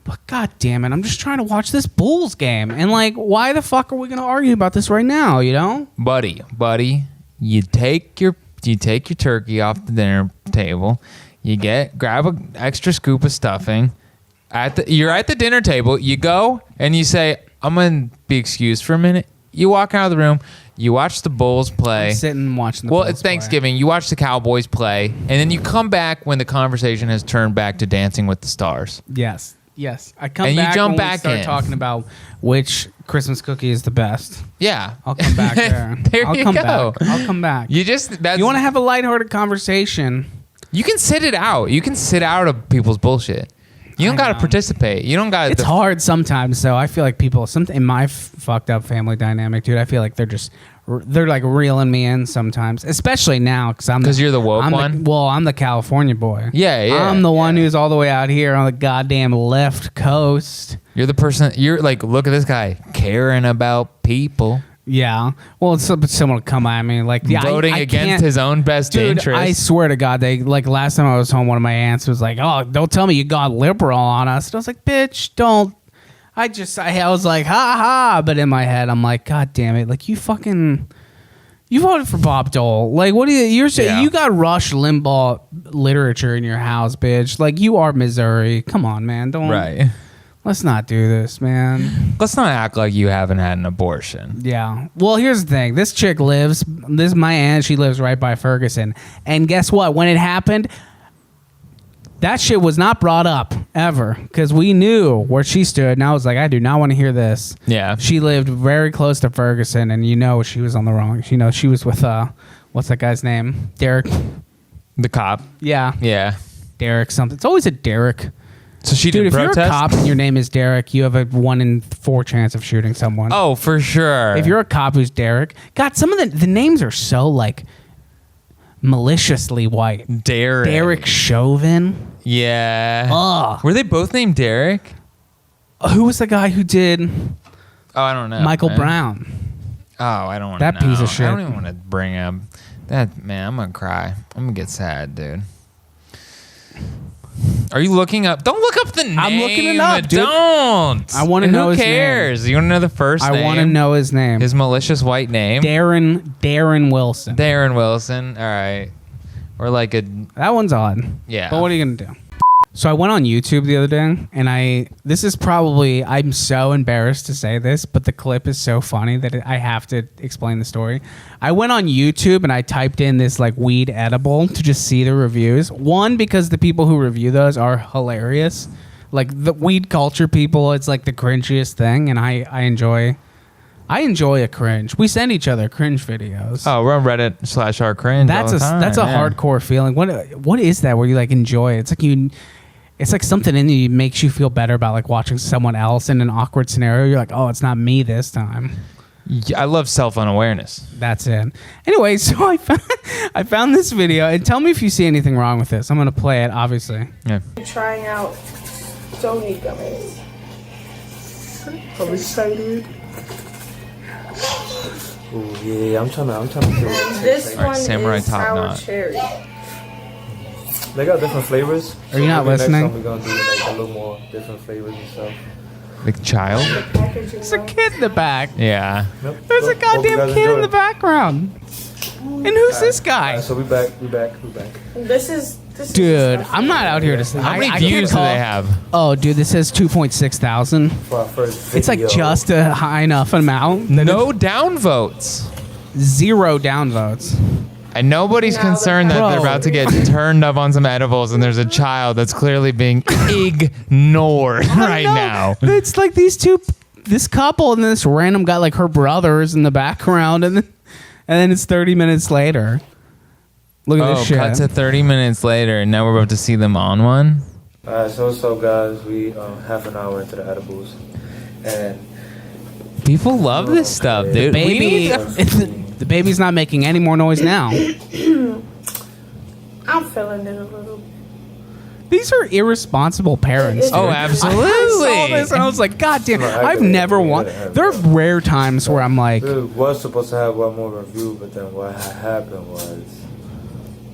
But God damn it, I'm just trying to watch this Bulls game, and like, why the fuck are we gonna argue about this right now? You know, buddy, you take your turkey off the dinner table. You grab an extra scoop of stuffing. You're at the dinner table. You go and you say, I'm going to be excused for a minute. You walk out of the room. You watch the Bulls play. I'm sitting and watching the Well, Bulls it's Thanksgiving. You watch the Cowboys play. And then you come back when the conversation has turned back to Dancing with the Stars. Play. Yes. I come And you back jump when back we start in. talking about which Christmas cookie is the best. Yeah. I'll come back there. There you go. I'll come back. You want to have a lighthearted conversation? You can sit it out. You can sit out of people's bullshit. You don't got to participate. You don't got to... It's hard sometimes, though. I feel like people... in my fucked up family dynamic, dude, I feel like they're like reeling me in sometimes, especially now because you're the woke one. I'm the California boy. Yeah. I'm the one who's all the way out here on the goddamn left coast. You're the person. You're like, look at this guy caring about people. Yeah. Well, someone will come at me like voting I against can't- his own best Dude, interest. I swear to God, they like last time I was home, one of my aunts was like, "Oh, don't tell me you got liberal on us." And I was like, "Bitch, don't." I was like, "Ha ha," but in my head, I'm like, "God damn it!" Like you voted for Bob Dole. Like, what do you're saying? Yeah. You got Rush Limbaugh literature in your house, bitch. Like you are Missouri. Come on, man. Don't. Right. Let's not do this, man. Let's not act like you haven't had an abortion. Yeah. Well, here's the thing. This is my aunt. She lives right by Ferguson. And guess what? When it happened, that shit was not brought up ever because we knew where she stood. And I was like, I do not want to hear this. Yeah. She lived very close to Ferguson, and she was on the wrong. She was with, what's that guy's name? Derek. The cop. Yeah. Yeah. Derek something. It's always a Derek. So she Dude, did if protest? you're a cop and your name is Derek, you have a 1 in 4 chance of shooting someone. Oh, for sure. If you're a cop who's Derek, God, some of the names are so like maliciously white. Derek Chauvin. Yeah. Ugh. Were they both named Derek? Who was the guy who did Oh, I don't know. Michael man. Brown? Oh, I don't want to That piece of shit. I don't even want to bring up that. Man, I'm going to cry. I'm going to get sad, dude. Are you looking up? Don't look up the name. I'm looking it up, dude. Don't. I wanna know his Who name. cares? You want to know the first name? I want to know his name. His malicious white name. Darren Wilson. Darren Wilson. All right. Or like a... That one's odd. Yeah. But what are you going to do? So I went on YouTube the other day, and this is probably, I'm so embarrassed to say this, but the clip is so funny that I have to explain the story. I went on YouTube and I typed in this like weed edible to just see the reviews. One, because the people who review those are hilarious. Like the weed culture people, it's like the cringiest thing, and I enjoy I enjoy a cringe. We send each other cringe videos. Oh, we're on Reddit/r cringe. That's all the time, that's a hardcore feeling. What is that where you like enjoy it? It's like something in you makes you feel better about like watching someone else in an awkward scenario. You're like, oh, it's not me this time. Yeah, I love self-unawareness. That's it. Anyway, so I found this video, and tell me if you see anything wrong with this. I'm gonna play it, obviously. Yeah. Trying out Sony gummies. I'm excited. Ooh, yeah, I'm trying to feel it. This All right, one Samurai is Top sour Knot. cherry. They got different flavors. Are you not maybe listening? Next time we're gonna do like a little more different flavors and stuff. Like child? Packaging. There's a kid in the back. Yeah. Yep. There's a Hope you goddamn guys kid in enjoy. the background. And who's this guy? Alright, so we back. This is Dude, I'm not out here to say. How many I views can't do call- they have? Oh, dude, this says 2.6 thousand. For our first video. It's like just a high enough amount. that No downvotes. it's 0 downvotes. And nobody's Now concerned that they're- they're about to get turned up on some edibles and there's a child that's clearly being ignored right No, now. It's like this couple and this random guy, like her brothers in the background, and then it's 30 minutes later. Look at Oh, this shit. cut to 30 minutes later and now we're about to see them on one? Alright, so guys, we half an hour into the edibles, and People love this stuff, dude. We Baby, need- the baby's not making any more noise now. I'm feeling it a little. These are irresponsible parents. Oh, dude. absolutely. I saw this and I was like, God damn! No, I I've get it. never I get won. it. There are rare times where I'm like, we was supposed to have one more review, but then what happened was,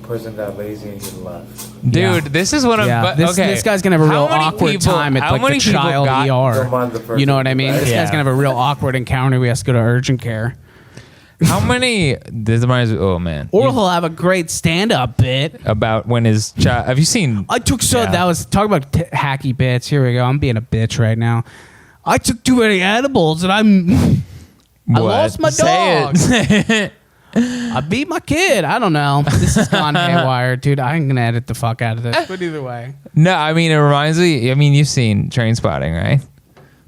person got lazy and he left. Dude, Yeah. this is what I'm. yeah, But, this, okay. this guy's gonna have a How real many awkward people- time at how like many the people child got- Don't mind the ER. person You know what I mean? who This Yeah. guy's gonna have a real awkward encounter. We have to go to urgent care. How many? This reminds me. Oh man. Or he'll have a great stand-up bit. About when his child. Have you seen? I took Yeah. that was talk about hacky bits. Here we go. I'm being a bitch right now. I took too many edibles and I What? lost my Say it. I beat my kid. I don't know. This has gone haywire, dude. I'm gonna edit the fuck out of this. But either way. No, I mean it reminds me. I mean you've seen Train Spotting, right?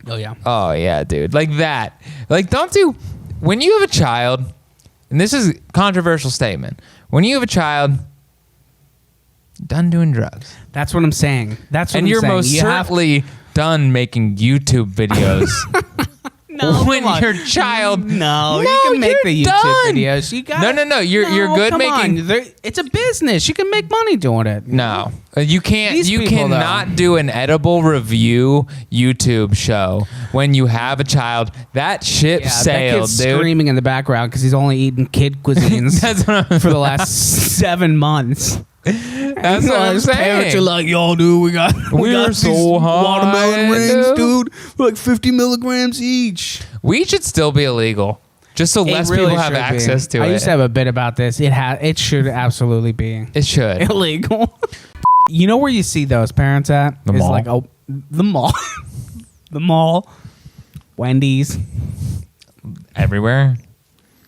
Oh yeah. Oh yeah, dude. Like that. Like don't do. When you have a child, and this is a controversial statement. When you have a child, done doing drugs, That's what I'm saying. That's what and I'm you're saying. most You have- certainly done making YouTube videos. No, when come on. your child. No, you No, can make the you're YouTube done. videos. You got No. You're good come making. on. It's a business. You can make money doing it. No, you can't. These You people, cannot though. do an edible review YouTube show when you have a child. That ship Yeah, that sailed, kid's dude. screaming in the background because he's only eating kid cuisines That's what I'm, for the last 7 months. that's what I'm His parents are saying. like, yo, dude, we got We're so these high, watermelon rings, dude. dude. For like 50 milligrams each. We should still be illegal, just so less people have access to it. I used to have a bit about this. It should absolutely be It should. illegal. You know where you see those parents at? The Is mall. like the mall. The mall. Wendy's. Everywhere.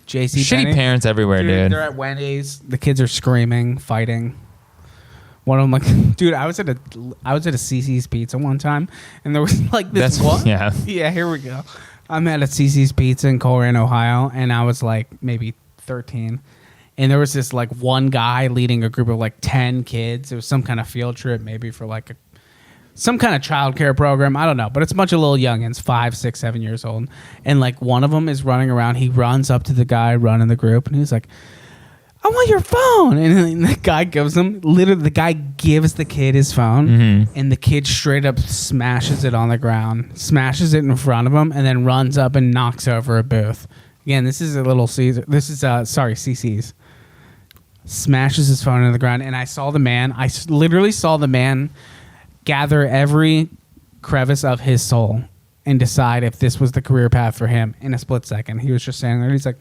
JC Shitty parents everywhere, dude. They're at Wendy's. The kids are screaming, fighting. One of them like, dude, I was at a Cici's Pizza one time, and there was like this That's one. yeah. Yeah, here we go. I'm at a Cici's Pizza in Coleraine, Ohio, and I was like maybe 13. And there was this like one guy leading a group of like 10 kids. It was some kind of field trip, maybe for like some kind of childcare program. I don't know, but it's a bunch of little youngins, 5, 6, 7 years old. And like one of them is running around. He runs up to the guy running the group, and he's like, I want your phone. And the guy gives him, literally, the guy gives the kid his phone, and the kid straight up smashes it on the ground, smashes it in front of him, and then runs up and knocks over a booth. Again, this is a little Caesar. This is, CC's. Smashes his phone into the ground, and I saw the man, literally saw the man gather every crevice of his soul and decide if this was the career path for him in a split second. He was just standing there, he's like,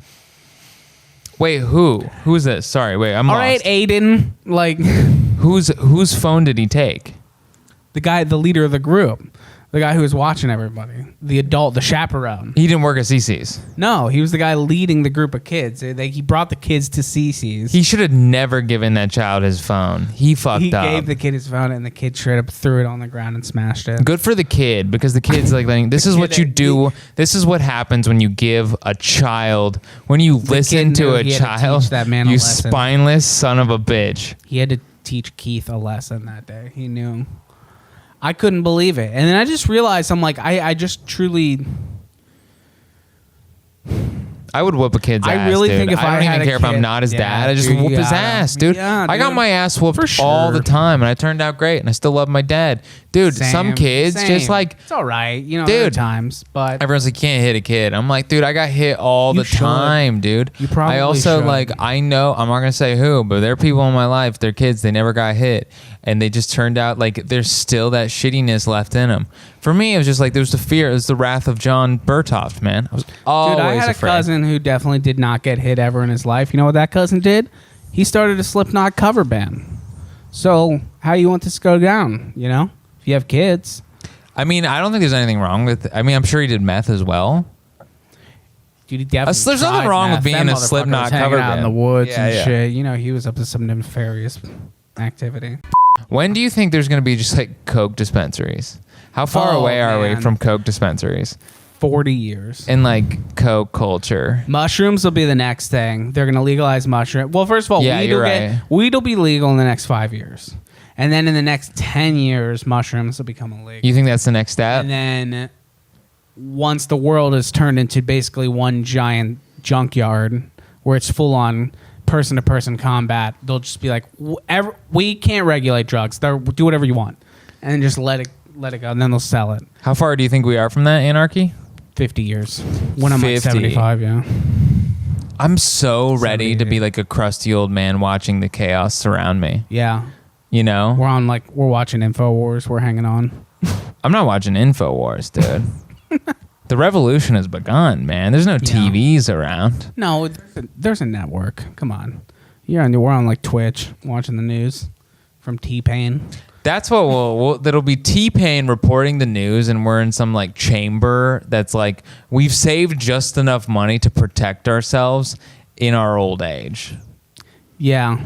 Wait, who? Who's this? Sorry, wait, I'm all lost. right, Aiden, like... Whose phone did he take? the guy, the leader of the group. The guy who was watching everybody. The adult, the chaperone. He didn't work at Cici's. No, he was the guy leading the group of kids. He brought the kids to Cici's. He should have never given that child his phone. He fucked up. He gave the kid his phone, and the kid straight up threw it on the ground and smashed it. Good for the kid, because the kid's like, this is what you do. This is what happens when you give a child, when you listen to a child, that man you a lesson. spineless son of a bitch. He had to teach Keith a lesson that day. He knew. I couldn't believe it. And then I just realized, I'm like, I just truly... I would whoop a kid's ass, I really dude. think if I I don't had even a care if I'm kid- not his Yeah, dad. I just dude, whoop you his gotta- ass, dude. Yeah, I got dude. my ass whooped For all the sure. time, and I turned out great, and I still love my dad. Dude, some Same, kids same. just like... It's all right. You know, Dude. there are times, but... Everyone's like, you can't hit a kid. I'm like, dude, I got hit all You the should. time, dude. You probably I also should. like, I know, I'm not gonna say who, but there are people in my life, they're kids, they never got hit, and they just turned out like there's still that shittiness left in them. For me, it was just like there was the fear, it was the wrath of John Bertoft, man. I was always Dude, I had afraid. a cousin who definitely did not get hit ever in his life. You know what that cousin did? He started a Slipknot cover band. So, how you want this to go down, you know? If you have kids. I mean, I don't think there's anything wrong with. I mean, I'm sure he did meth as well. Dude, he definitely There's nothing tried wrong with meth. being That a motherfucker Slipknot was hanging cover out in band. the woods Yeah, and yeah. shit. You know, he was up to some nefarious activity. When do you think there's gonna be just like Coke dispensaries? How far Oh, away are we man. from Coke dispensaries 40 years. in like Coke culture? Mushrooms will be the next thing. They're going to legalize mushroom. Well, first of all, Yeah, you're right. weed will be legal in the next 5 years. And then in the next 10 years, mushrooms will become illegal. You think that's the next step? And then once the world is turned into basically one giant junkyard where it's full on person to person combat, they'll just be like, we can't regulate drugs. Do whatever you want. And then just let it go. And then they'll sell it. How far do you think we are from that anarchy? 50 years. When I'm like 50. 75, yeah. I'm so ready to 78. be like a crusty old man watching the chaos surround me. Yeah. You know? We're watching InfoWars. We're hanging on. I'm not watching InfoWars, dude. The revolution has begun, man. There's no TVs around. No, there's a network. Come on. We're on like Twitch watching the news from T-Pain. That's what that'll be T-Pain reporting the news, and we're in some like chamber that's like we've saved just enough money to protect ourselves in our old age. Yeah.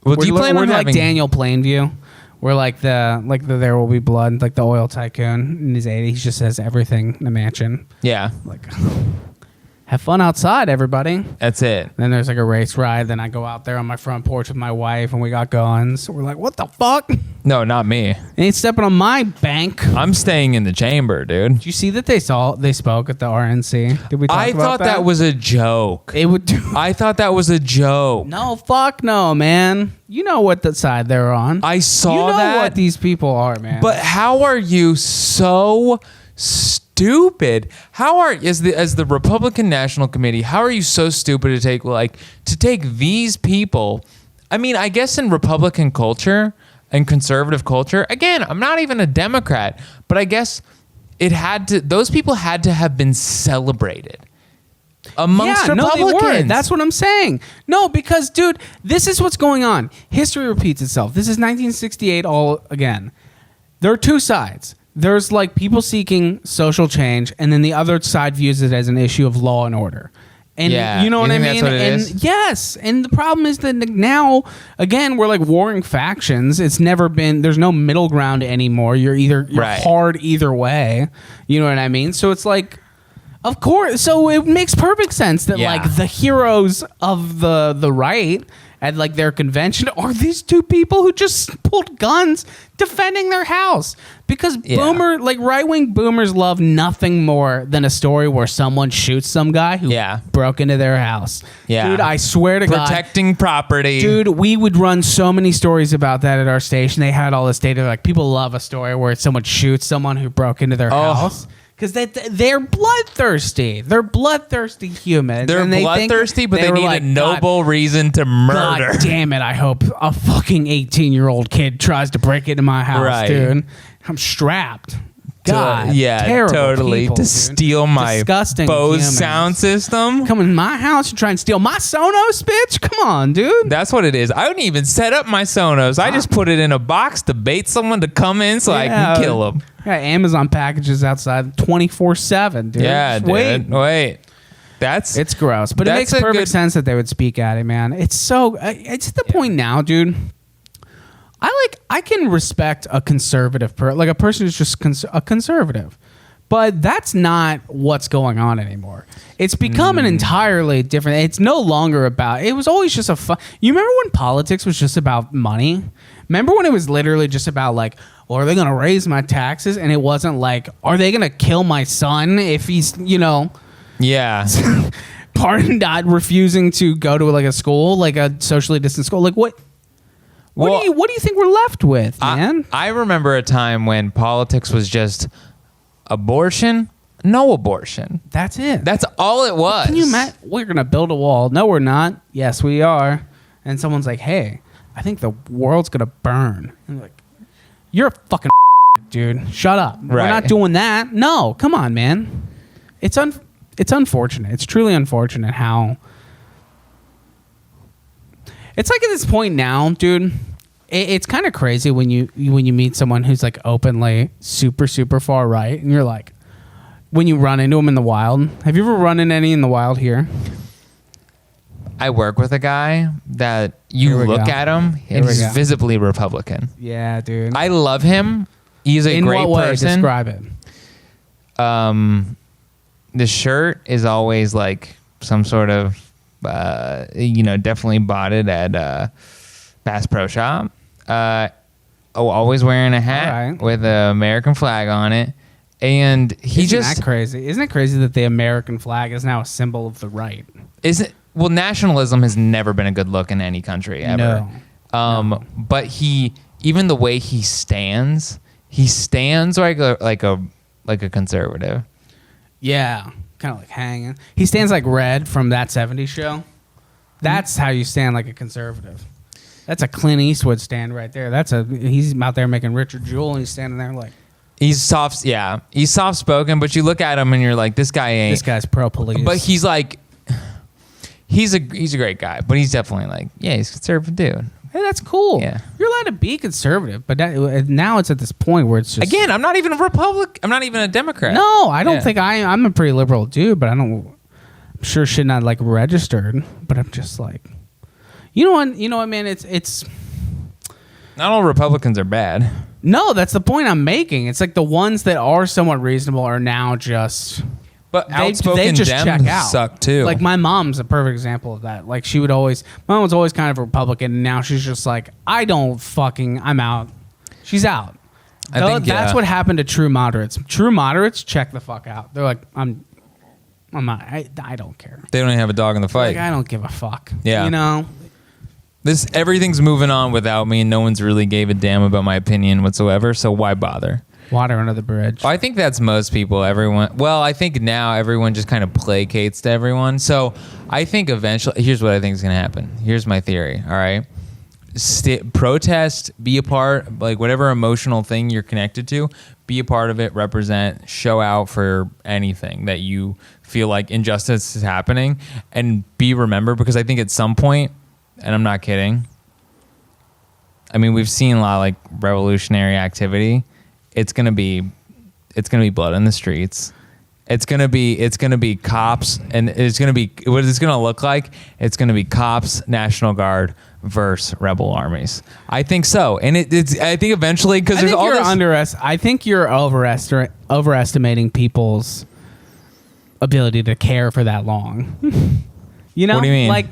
Well, do you plan we're on like having- Daniel Plainview. We're like the There Will Be Blood, like the oil tycoon in his 80s. He just says everything in the mansion. Yeah, Like, have fun outside, everybody. that's it. Then there's like a race ride. Then I go out there on my front porch with my wife, and we got guns. We're like, what the fuck? No, not me. Ain't stepping on my bank. I'm staying in the chamber, dude. Did you see that they spoke at the RNC? Did we talk I about thought that was a joke. They would do. I thought that was a joke. No, fuck no, man. You know what the side they're on. I saw you know that. what these people are, man. But how are you so stupid? How are as the Republican National Committee? How are you so stupid to take these people? I mean, I guess in Republican culture and conservative culture, again, I'm not even a Democrat, but I guess those people had to have been celebrated amongst Republicans. No, they were. That's what I'm saying. No, because, dude, this is what's going on. History repeats itself. This is 1968 all again. There are two sides. There's like people seeking social change, and then the other side views it as an issue of law and order. And Yeah, you know you what I think mean? that's what it And is? yes, and the problem is that now, again, we're like warring factions. It's never been. There's no middle ground anymore. You're Right. hard either way. You know what I mean? So it's like, of course. So it makes perfect sense that Yeah. like the heroes of the right at like their convention are these two people who just pulled guns defending their house because right-wing boomers love nothing more than a story where someone shoots some guy who broke into their house. Yeah. Dude, I swear to God. Protecting property. Dude, we would run so many stories about that at our station. They had all this data. Like, people love a story where someone shoots someone who broke into their house. Because they're bloodthirsty. They're bloodthirsty humans. They're and they bloodthirsty, but they were need like, a noble reason to murder. God damn it, I hope a fucking 18-year-old kid tries to break into my house, Right. dude. I'm strapped. God, yeah, terrible totally. people, To dude. steal my Disgusting Bose humans. sound system. Come in my house and try and steal my Sonos, bitch. Come on, dude. That's what it is. I wouldn't even set up my Sonos. I just put it in a box to bait someone to come in so I Yeah. can kill them. Got Amazon packages outside 24/7, dude. Yeah, Just dude. Wait. That's It's gross, but it That's makes a perfect good- sense that they would speak at it, man. It's so it's the point now, dude. I can respect a conservative like a person who's just a conservative, but that's not what's going on anymore. It's become an entirely different. It's no longer about. It was always just a fun. You remember when politics was just about money? Remember when it was literally just about like, well, are they going to raise my taxes? And it wasn't like, are they going to kill my son if he's, yeah. pardon not refusing to go to like a school, like a socially distant school? Like what? Well, What do you think we're left with, man? I remember a time when politics was just abortion, no abortion. That's it. That's all it was. Can you imagine? We're gonna build a wall. No, we're not. Yes, we are. And someone's like, "Hey, I think the world's gonna burn." And you're like, "You're a fucking dude. Shut up. We're Right. not doing that. No, come on, man. It's unfortunate. It's truly unfortunate how." It's like at this point now, dude. It's kind of crazy when you meet someone who's like openly super far right, and you're like, when you run into them in the wild. Have you ever run into any in the wild here? I work with a guy that you Here we look go. at him Here and we he's go. visibly Republican. Yeah, dude. I love him. He's a in great what way? person. Describe it. The shirt is always like some sort of, definitely bought it at Bass Pro Shop. Always wearing a hat All right. with an American flag on it. And he Isn't just that crazy? Isn't it crazy that the American flag is now a symbol of the right? isn't. Well, nationalism has never been a good look in any country ever. No. But even the way he stands like a conservative. Yeah, kind of like hanging. He stands like Red from That 70s Show. That's how you stand like a conservative. That's a Clint Eastwood stand right there. He's out there making Richard Jewell, and he's standing there like, He's soft. Yeah, he's soft spoken, but you look at him and you're like, this guy ain't. this guy's pro police. But he's like, he's a great guy, but he's definitely like, yeah, he's a conservative dude. hey, that's cool. Yeah. You're allowed to be conservative, but now it's at this point where it's just Again, I'm not even a Republican. I'm not even a Democrat. No, I don't Yeah. think I'm a pretty liberal dude, but I'm sure shit not like registered. But I'm just like, you know what, man? It's Not all Republicans are bad. no, that's the point I'm making. It's like the ones that are somewhat reasonable are now just But they outspoken just Dems check out. suck too. Like my mom's a perfect example of that. Like my mom was always kind of a Republican, and now she's just like, I'm out. She's out. I think, That's yeah. what happened to true moderates. True moderates check the fuck out. They're like, I'm not. I don't care. They don't even have a dog in the fight. Like I don't give a fuck. Yeah. You know. Everything's moving on without me, and no one's really gave a damn about my opinion whatsoever. So why bother? Water under the bridge. I think that's most people. Everyone. Well, I think now everyone just kind of placates to everyone. So I think eventually, here's what I think is going to happen. Here's my theory. All right, protest, be a part, like whatever emotional thing you're connected to, be a part of it. Represent, show out for anything that you feel like injustice is happening, and be remembered. Because I think at some point, and I'm not kidding, I mean we've seen a lot of like revolutionary activity. It's gonna be blood in the streets. It's gonna be cops, and it's gonna be what it's gonna look like. It's gonna be cops, National Guard versus rebel armies. I think so, and it's. I think eventually because there's all this. I think you're overestimating people's ability to care for that long. You know, What do you mean? Like,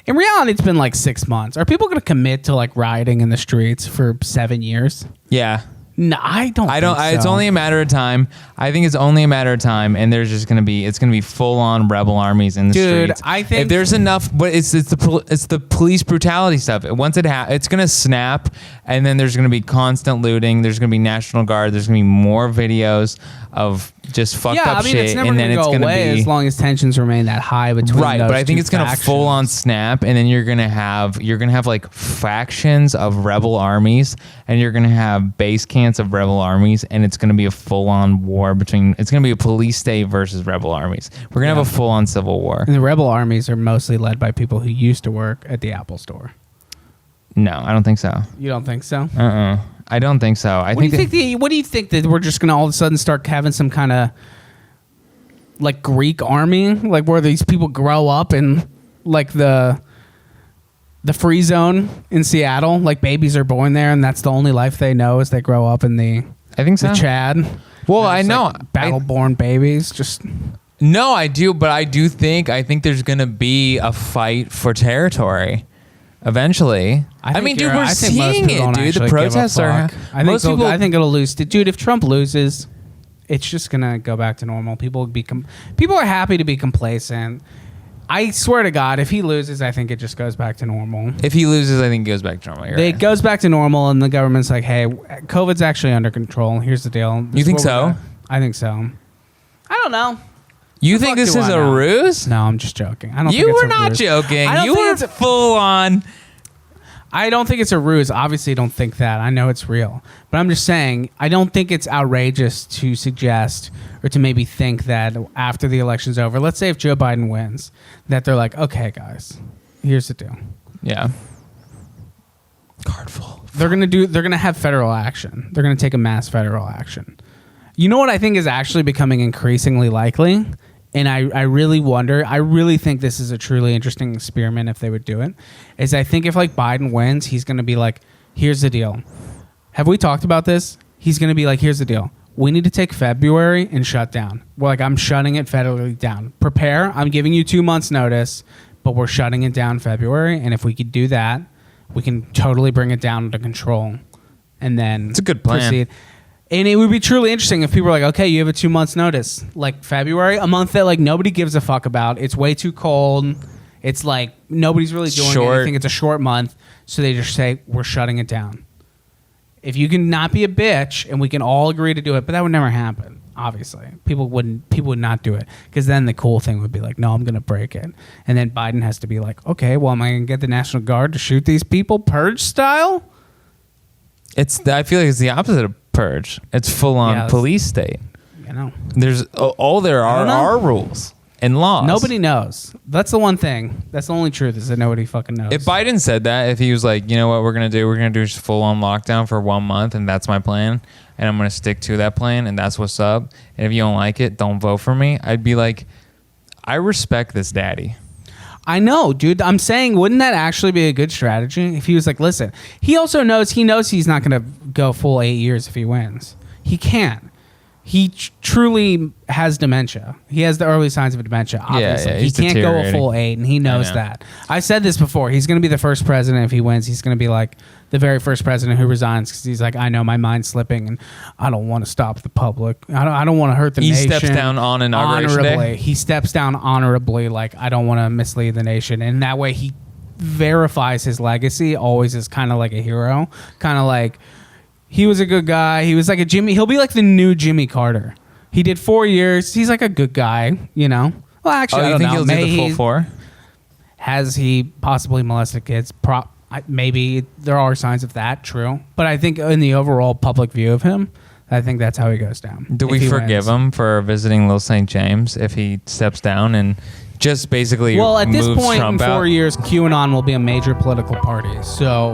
in reality, it's been like 6 months. Are people going to commit to like rioting in the streets for 7 years? Yeah. No, I don't. It's only a matter of time. I think it's only a matter of time, and there's just gonna be full on rebel armies in the Dude, streets. I think if there's enough, but it's the police brutality stuff. Once it's gonna snap, and then there's gonna be constant looting. There's gonna be National Guard. There's gonna be more videos of just fucked Yeah, up I mean, shit, it's never and going then to it's go going to away be as long as tensions remain that high between right. those But I think two it's going to factions. full on snap, and then you're going to have like factions of rebel armies, and you're going to have base camps of rebel armies, and it's going to be a full on war between. It's going to be a police state versus rebel armies. We're going to have a full on civil war. And the rebel armies are mostly led by people who used to work at the Apple Store. No, I don't think so. You don't think so? I don't think so. What do you think that we're just going to all of a sudden start having some kind of like Greek army, like where these people grow up in like the free zone in Seattle, like babies are born there, and that's the only life they know as they grow up in the I think so. the Chad. Well, I know like battle-born babies. Just no, I do, but I think there's going to be a fight for territory. Eventually, I mean, dude, we're seeing it, dude. The protests are. I think it'll lose. Dude, if Trump loses, it's just gonna go back to normal. People are happy to be complacent. I swear to God, if he loses, I think it just goes back to normal. If he loses, I think it goes back to normal. It goes back to normal, and the government's like, "Hey, COVID's actually under control. Here's the deal." You think so? I think so. I don't know. You think this is a ruse? No, I'm just joking. I don't. You think it's were a not ruse. joking. You were full on. I don't think it's a ruse. Obviously, I don't think that. I know it's real. But I'm just saying, I don't think it's outrageous to suggest or to maybe think that after the election's over, let's say if Joe Biden wins, that they're like, okay, guys, here's the deal. Yeah. Card full. They're gonna have federal action. They're gonna take a mass federal action. You know what I think is actually becoming increasingly likely? And I really wonder, I really think this is a truly interesting experiment if they would do it, is I think if like Biden wins, he's going to be like, here's the deal. Have we talked about this? He's going to be like, here's the deal. We need to take February and shut down. We're like, I'm shutting it federally down. Prepare. I'm giving you 2 months notice, but we're shutting it down February. And if we could do that, we can totally bring it down under control. And then it's a good plan. Proceed. And it would be truly interesting if people were like, okay, you have a 2 months notice. Like February, a month that like nobody gives a fuck about. It's way too cold. It's like nobody's really doing anything. It's a short month. So they just say, we're shutting it down. If you can not be a bitch and we can all agree to do it, but that would never happen, obviously. People would not do it. Because then the cool thing would be like, no, I'm going to break it. And then Biden has to be like, okay, well, am I going to get the National Guard to shoot these people purge style? I feel like it's the opposite of purge. It's full on police state. You know, there's there are rules and laws. Nobody knows. That's the one thing. That's the only truth is that nobody fucking knows. If Biden said that, if he was like, you know what we're gonna do just full on lockdown for 1 month, and that's my plan, and I'm gonna stick to that plan, and that's what's up. And if you don't like it, don't vote for me. I'd be like, I respect this daddy. I know, dude. I'm saying, wouldn't that actually be a good strategy? If he was like, listen, he also knows he's not going to go full 8 years if he wins. He can't. He truly has dementia. He has the early signs of dementia, obviously. Yeah, he can't go a full 8, and he knows that. I said this before. He's going to be the first president if he wins. He's going to be like the very first president who resigns because he's like, I know my mind's slipping, and I don't want to stop the public. I don't want to hurt the nation. He steps down on Inauguration Day? He steps down honorably, like, I don't want to mislead the nation. And that way he verifies his legacy always as kind of like a hero. Kind of like, he was a good guy. He was like he'll be like the new Jimmy Carter. He did 4 years. He's like a good guy, you know? Well, actually, I don't know. He'll do the full 4? Has he possibly molested kids? Maybe there are signs of that, true. But I think in the overall public view of him, I think that's how he goes down. Do we forgive him for visiting Little St. James if he steps down and just basically Well, at this point Trump in 4 out? years, QAnon will be a major political party. So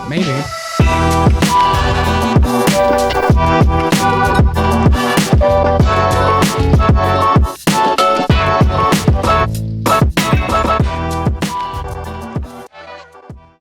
maybe.